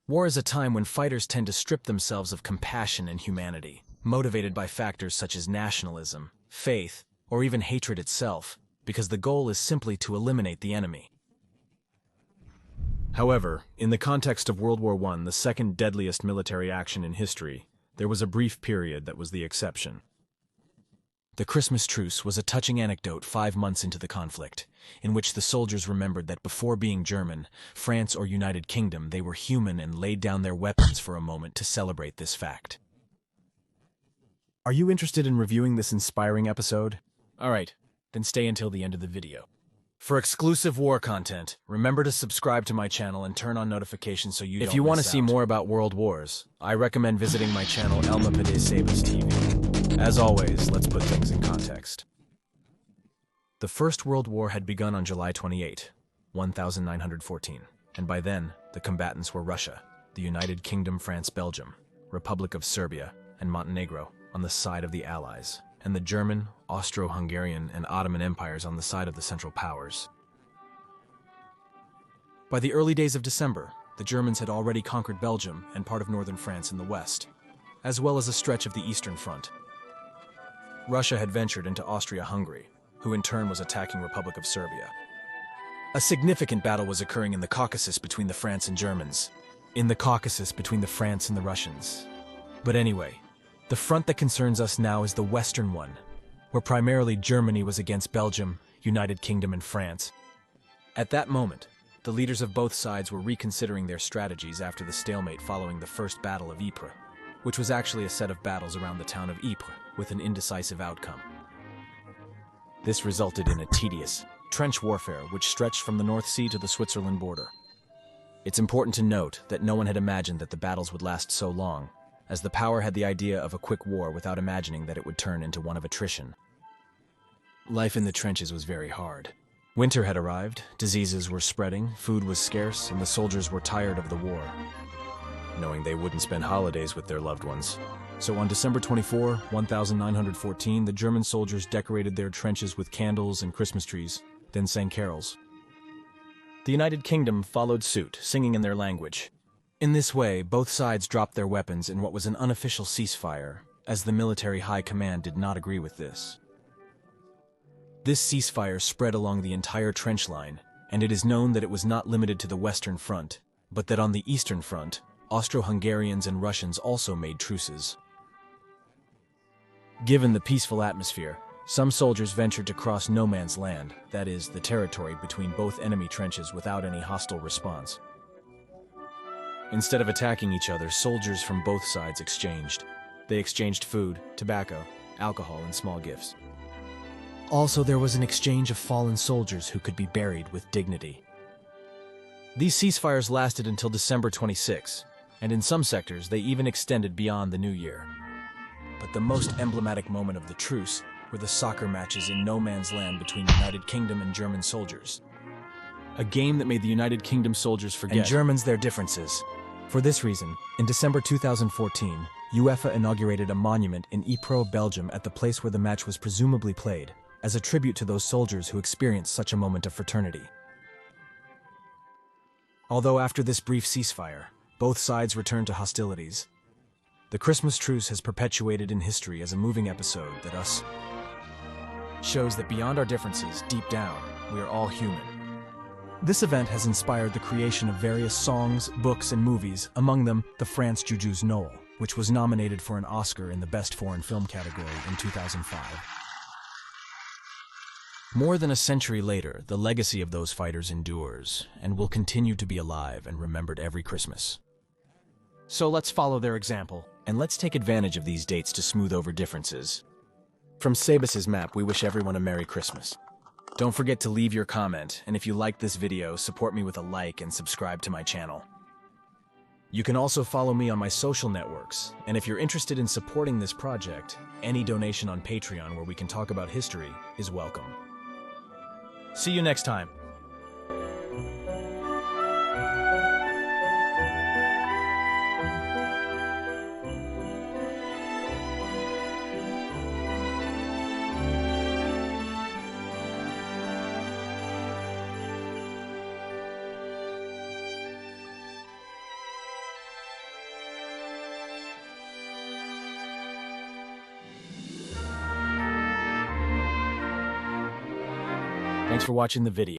War is a time when fighters tend to strip themselves of compassion and humanity, motivated by factors such as nationalism, faith, or even hatred itself, because the goal is simply to eliminate the enemy. However, in the context of World War I, the second deadliest military action in history, there was a brief period that was the exception. The Christmas Truce was a touching anecdote 5 months into the conflict, in which the soldiers remembered that before being German, France, or United Kingdom, they were human and laid down their weapons for a moment to celebrate this fact. Are you interested in reviewing this inspiring episode? Alright, then stay until the end of the video. For exclusive war content, remember to subscribe to my channel and turn on notifications so you don't miss out. If you want to see more about World Wars, I recommend visiting my channel Elma Pade Sabas TV. As always, let's put things in context. The First World War had begun on July 28, 1914, and by then, the combatants were Russia, the United Kingdom, France, Belgium, Republic of Serbia, and Montenegro on the side of the Allies, and the German, Austro-Hungarian, and Ottoman empires on the side of the Central Powers. By the early days of December, the Germans had already conquered Belgium and part of northern France in the west, as well as a stretch of the Eastern Front. Russia had ventured into Austria-Hungary, who in turn was attacking Republic of Serbia. A significant battle was occurring in the Caucasus between the France and Germans. In the Caucasus between the France and the Russians. But anyway, the front that concerns us now is the Western one, where primarily Germany was against Belgium, United Kingdom, and France. At that moment, the leaders of both sides were reconsidering their strategies after the stalemate following the First Battle of Ypres, which was actually a set of battles around the town of Ypres with an indecisive outcome. This resulted in a tedious, trench warfare which stretched from the North Sea to the Switzerland border. It's important to note that no one had imagined that the battles would last so long, as the power had the idea of a quick war without imagining that it would turn into one of attrition. Life in the trenches was very hard. Winter had arrived, diseases were spreading, food was scarce, and the soldiers were tired of the war, knowing they wouldn't spend holidays with their loved ones. So on December 24, 1914, the German soldiers decorated their trenches with candles and Christmas trees, then sang carols. The United Kingdom followed suit, singing in their language. In this way, both sides dropped their weapons in what was an unofficial ceasefire, as the military high command did not agree with this. This ceasefire spread along the entire trench line, and it is known that it was not limited to the Western Front, but that on the Eastern Front, Austro-Hungarians and Russians also made truces. Given the peaceful atmosphere, some soldiers ventured to cross no man's land, that is, the territory between both enemy trenches without any hostile response. Instead of attacking each other, soldiers from both sides exchanged. They exchanged food, tobacco, alcohol, and small gifts. Also, there was an exchange of fallen soldiers who could be buried with dignity. These ceasefires lasted until December 26, and in some sectors they even extended beyond the New Year. But the most emblematic moment of the truce were the soccer matches in no man's land between United Kingdom and German soldiers. A game that made the United Kingdom soldiers forget and Germans their differences. For this reason, in December 2014, UEFA inaugurated a monument in Ypres, Belgium at the place where the match was presumably played, as a tribute to those soldiers who experienced such a moment of fraternity. Although after this brief ceasefire, both sides returned to hostilities, the Christmas truce has perpetuated in history as a moving episode that shows that beyond our differences, deep down, we are all human. This event has inspired the creation of various songs, books, and movies, among them the France Juju's Noel, which was nominated for an Oscar in the Best Foreign Film category in 2005. More than a century later, the legacy of those fighters endures, and will continue to be alive and remembered every Christmas. So let's follow their example, and let's take advantage of these dates to smooth over differences. From Sabas's map, we wish everyone a Merry Christmas. Don't forget to leave your comment, and if you liked this video, support me with a like and subscribe to my channel. You can also follow me on my social networks, and if you're interested in supporting this project, any donation on Patreon where we can talk about history is welcome. See you next time. Thanks for watching the video.